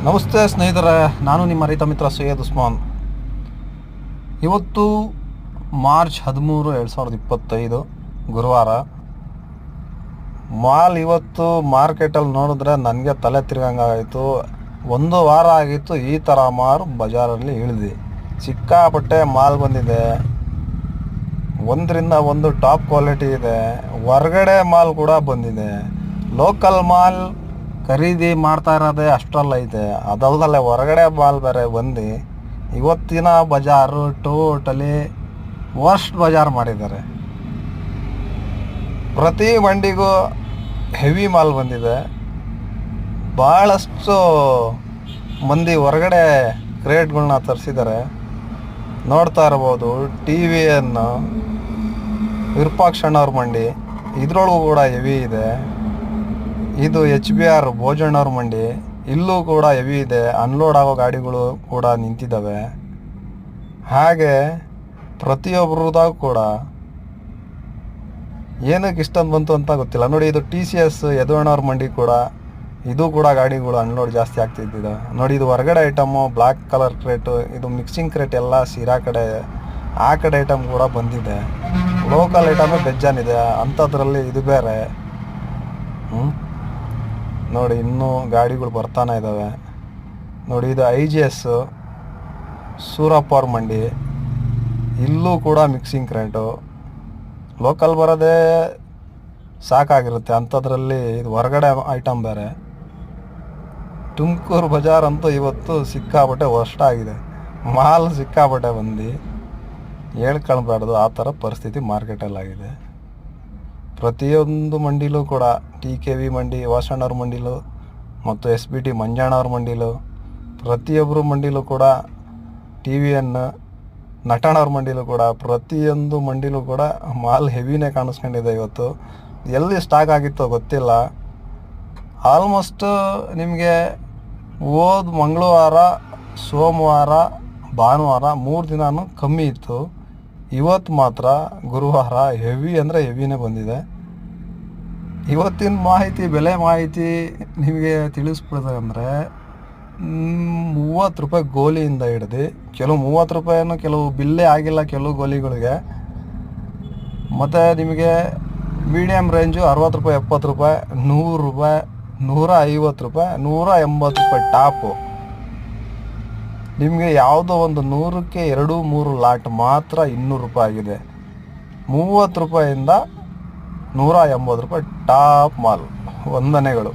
ನಮಸ್ತೆ ಸ್ನೇಹಿತರೆ, ನಾನು ನಿಮ್ಮ ರೈತ ಮಿತ್ರ ಸೈಯದ್ ಉಸ್ಮಾನ್. ಇವತ್ತು ಮಾರ್ಚ್ 13, 2025 ಗುರುವಾರ. ಮಾಲ್ ಇವತ್ತು ಮಾರ್ಕೆಟಲ್ಲಿ ನೋಡಿದ್ರೆ ನನಗೆ ತಲೆ ತಿರ್ಗಂಗಾಯಿತು. ಒಂದು ವಾರ ಆಗಿತ್ತು ಈ ಥರ ಮಾರು ಬಜಾರಲ್ಲಿ ಇಳಿದು. ಸಿಕ್ಕಾಪಟ್ಟೆ ಮಾಲ್ ಬಂದಿದೆ, ಒಂದರಿಂದ ಒಂದು ಟಾಪ್ ಕ್ವಾಲಿಟಿ ಇದೆ. ಹೊರಗಡೆ ಮಾಲ್ ಕೂಡ ಬಂದಿದೆ. ಲೋಕಲ್ ಮಾಲ್ ಖರೀದಿ ಮಾಡ್ತಾ ಇರೋದೇ ಅಷ್ಟರಲ್ಲಿ ಐತೆ, ಅದಲ್ಲದೆ ಹೊರಗಡೆ ಮಾಲ್ ಬೇರೆ ಬಂದು ಇವತ್ತಿನ ಬಜಾರು ಟೋಟಲಿ ವರ್ಸ್ಟ್ ಬಜಾರ್ ಮಾಡಿದ್ದಾರೆ. ಪ್ರತಿ ಮಂಡಿಗೂ ಹೆವಿ ಮಾಲ್ ಬಂದಿದೆ. ಭಾಳಷ್ಟು ಮಂದಿ ಹೊರಗಡೆ ಕ್ರೇಟ್ಗಳನ್ನ ತರಿಸಿದ್ದಾರೆ. ನೋಡ್ತಾ ಇರ್ಬೋದು, TVN ವಿರೂಪಾಕ್ಷಣ್ಣವ್ರ ಮಂಡಿ, ಇದರೊಳಗೂ ಕೂಡ ಹೆವಿ ಇದೆ. ಇದು HBR ಭೋಜಣ್ಣವ್ರ ಮಂಡಿ, ಇಲ್ಲೂ ಕೂಡ ಹೆವಿ ಇದೆ. ಅನ್ಲೋಡ್ ಆಗೋ ಗಾಡಿಗಳು ಕೂಡ ನಿಂತಿದ್ದಾವೆ. ಹಾಗೆ ಪ್ರತಿಯೊಬ್ಬರದಾಗ ಕೂಡ ಏನಕ್ಕೆ ಇಷ್ಟೊಂದು ಬಂತು ಅಂತ ಗೊತ್ತಿಲ್ಲ. ನೋಡಿ, ಇದು TCS ಯದುವಣ್ಣವ್ರ ಮಂಡಿ ಕೂಡ, ಇದು ಕೂಡ ಗಾಡಿಗಳು ಅನ್ಲೋಡ್ ಜಾಸ್ತಿ ಆಗ್ತಿದ್ದಿದೆ. ನೋಡಿ, ಇದು ಹೊರಗಡೆ ಐಟಮು, ಬ್ಲ್ಯಾಕ್ ಕಲರ್ ಕ್ರೇಟು, ಇದು ಮಿಕ್ಸಿಂಗ್ ಕ್ರೇಟ್ ಎಲ್ಲ ಸೀರಾ ಕಡೆ, ಆ ಕಡೆ ಐಟಮ್ ಕೂಡ ಬಂದಿದೆ. ಲೋಕಲ್ ಐಟಮೇ ಬೆಜ್ಜಾನಿದೆ, ಅಂಥದ್ರಲ್ಲಿ ಇದು ಬೇರೆ. ನೋಡಿ, ಇನ್ನೂ ಗಾಡಿಗಳು ಬರ್ತಾನೆ ಇದ್ದಾವೆ. ನೋಡಿ, ಇದು IGS ಸೂರಪ್ಪ ಅವ್ರ ಮಂಡಿ, ಇಲ್ಲೂ ಕೂಡ ಮಿಕ್ಸಿಂಗ್ ಕ್ರೇಟು. ಲೋಕಲ್ ಬರೋದೇ ಸಾಕಾಗಿರುತ್ತೆ, ಅಂಥದ್ರಲ್ಲಿ ಇದು ಹೊರಗಡೆ ಐಟಮ್ ಬೇರೆ. ತುಮಕೂರು ಬಜಾರ್ ಅಂತೂ ಇವತ್ತು ಸಿಕ್ಕಾಪಟ್ಟೆ ವರ್ಸ್ಟ್ ಆಗಿದೆ. ಮಾಲ್ ಸಿಕ್ಕಾಪಟ್ಟೆ ಬಂದು ಹೇಳ್ಕೊಳ್ಬಾರ್ದು, ಆ ಥರ ಪರಿಸ್ಥಿತಿ ಮಾರ್ಕೆಟಲ್ಲಾಗಿದೆ. ಪ್ರತಿಯೊಂದು ಮಂಡಿಲೂ ಕೂಡ TKV ಮಂಡಿ, ವಾಸಣ್ಣವ್ರ ಮಂಡಿಲು, ಮತ್ತು SBT ಮಂಜಣ್ಣವ್ರ ಮಂಡಿಲು, ಪ್ರತಿಯೊಬ್ಬರು ಮಂಡಿಲೂ ಕೂಡ TVN ನಟಣ್ಣವ್ರ ಮಂಡಿಲು ಕೂಡ, ಪ್ರತಿಯೊಂದು ಮಂಡಿಲೂ ಕೂಡ ಮಾಲ್ ಹೆವಿನೇ ಕಾಣಿಸ್ಕೊಂಡಿದೆ. ಇವತ್ತು ಎಲ್ಲಿ ಸ್ಟಾಕ್ ಆಗಿತ್ತೋ ಗೊತ್ತಿಲ್ಲ. ಆಲ್ಮೋಸ್ಟ್ ನಿಮಗೆ ಹೋದ ಮಂಗಳವಾರ, ಸೋಮವಾರ, ಭಾನುವಾರ 3 ದಿನವೂ ಕಮ್ಮಿ ಇತ್ತು. ಇವತ್ತು ಮಾತ್ರ ಗುರುವಾರ ಹೆವಿ ಅಂದರೆ ಹೆವಿನೇ ಬಂದಿದೆ. ಇವತ್ತಿನ ಮಾಹಿತಿ, ಬೆಲೆ ಮಾಹಿತಿ ನಿಮಗೆ ತಿಳಿಸ್ಬಿಡ್ಬೇಕಂದ್ರೆ, 30 ರೂಪಾಯಿ ಗೋಲಿಯಿಂದ ಹಿಡ್ದು, ಕೆಲವು 30 ರೂಪಾಯಿನೂ, ಕೆಲವು ಬಿಲ್ಲೇ ಆಗಿಲ್ಲ ಕೆಲವು ಗೋಲಿಗಳಿಗೆ. ಮತ್ತು ನಿಮಗೆ ಮೀಡಿಯಮ್ ರೇಂಜು 60 ರೂಪಾಯಿ, 70 ರೂಪಾಯಿ, 100 ರೂಪಾಯಿ, 150 ರೂಪಾಯಿ, 180 ರೂಪಾಯಿ ಟಾಪು. ನಿಮಗೆ ಯಾವುದೋ ಒಂದು 100ಕ್ಕೆ 2-3 ಲಾಟ್ ಮಾತ್ರ 200 ರೂಪಾಯಿ ಆಗಿದೆ. 30 ರೂಪಾಯಿಂದ 180 ರೂಪಾಯಿ ಟಾಪ್ ಮಾಲ್. ವಂದನೆಗಳು.